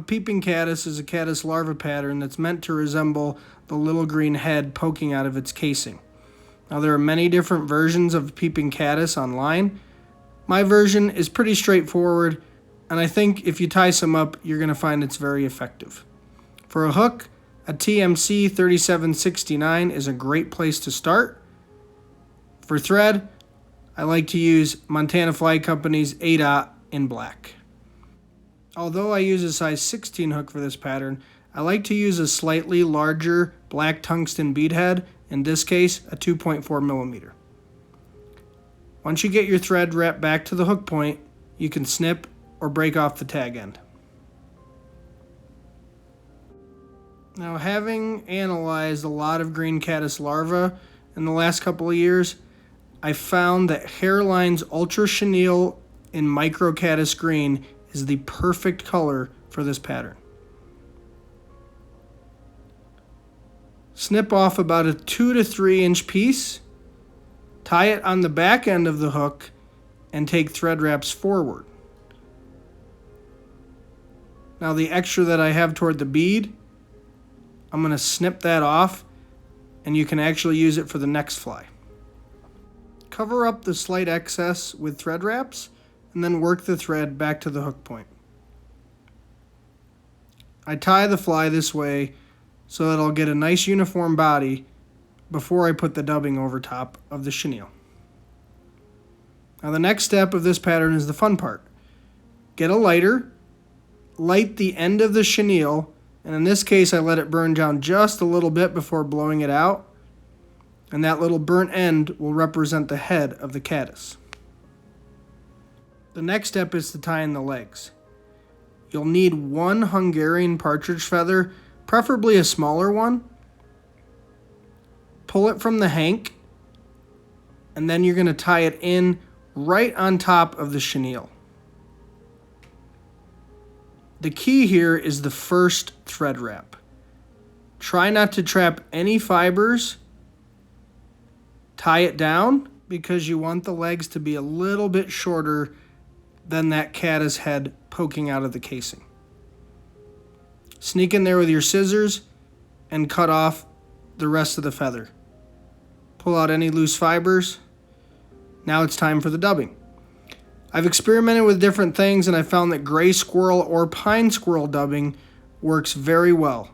A peeping caddis is a caddis larva pattern that's meant to resemble the little green head poking out of its casing. Now, there are many different versions of peeping caddis online. My version is pretty straightforward, and I think if you tie some up, you're going to find it's very effective. For a hook, a TMC 3769 is a great place to start. For thread, I like to use Montana Fly Company's A-Dot in black. Although I use a size 16 hook for this pattern, I like to use a slightly larger black tungsten bead head, in this case a 2.4 millimeter. Once you get your thread wrapped back to the hook point, you can snip or break off the tag end. Now, having analyzed a lot of green caddis larvae in the last couple of years, I found that Hairline's Ultra Chenille in Micro Caddis Green is the perfect color for this pattern. Snip off about a 2 to 3 inch piece, tie it on the back end of the hook, and take thread wraps forward. Now, the extra that I have toward the bead, I'm going to snip that off, and you can actually use it for the next fly. Cover up the slight excess with thread wraps, and then work the thread back to the hook point. I tie the fly this way so that I'll get a nice uniform body before I put the dubbing over top of the chenille. Now, the next step of this pattern is the fun part. Get a lighter, light the end of the chenille, and in this case I let it burn down just a little bit before blowing it out, and that little burnt end will represent the head of the caddis. The next step is to tie in the legs. You'll need one Hungarian partridge feather, preferably a smaller one. Pull it from the hank, and then you're going to tie it in right on top of the chenille. The key here is the first thread wrap. Try not to trap any fibers. Tie it down because you want the legs to be a little bit shorter than that caddis head poking out of the casing. Sneak in there with your scissors and cut off the rest of the feather. Pull out any loose fibers. Now it's time for the dubbing. I've experimented with different things, and I found that gray squirrel or pine squirrel dubbing works very well.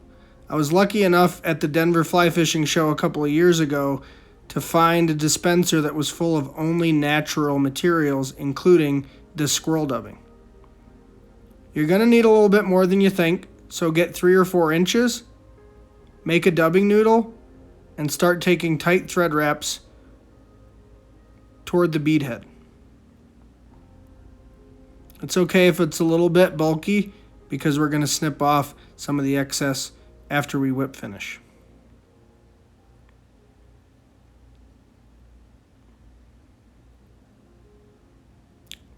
I was lucky enough at the Denver Fly Fishing Show a couple of years ago to find a dispenser that was full of only natural materials, including this squirrel dubbing. You're going to need a little bit more than you think, so get 3 or 4 inches, make a dubbing noodle, and start taking tight thread wraps toward the bead head. It's okay if it's a little bit bulky because we're going to snip off some of the excess after we whip finish.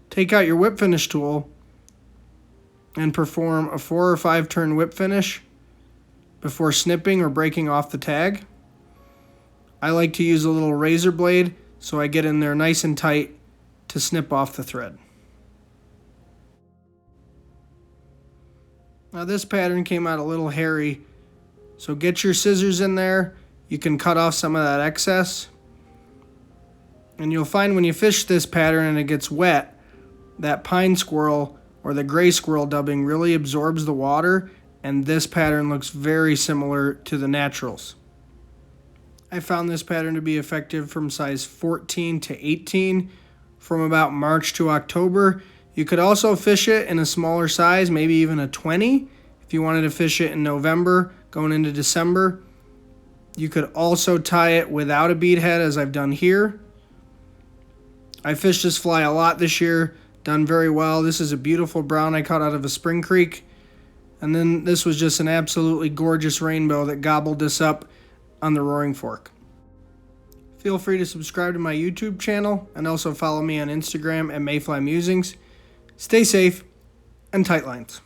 Take out your whip finish tool and perform a 4 or 5 turn whip finish before snipping or breaking off the tag. I like to use a little razor blade so I get in there nice and tight to snip off the thread. Now, this pattern came out a little hairy, so get your scissors in there. You can cut off some of that excess. And you'll find when you fish this pattern and it gets wet, that pine squirrel or the gray squirrel dubbing really absorbs the water, and this pattern looks very similar to the naturals. I found this pattern to be effective from size 14 to 18 from about March to October. You could also fish it in a smaller size, maybe even a 20, if you wanted to fish it in November going into December. You could also tie it without a bead head, as I've done here. I fished this fly a lot this year, done very well. This is a beautiful brown I caught out of a spring creek. And then this was just an absolutely gorgeous rainbow that gobbled this up on the Roaring Fork. Feel free to subscribe to my YouTube channel and also follow me on Instagram at Mayfly Musings. Stay safe and tight lines.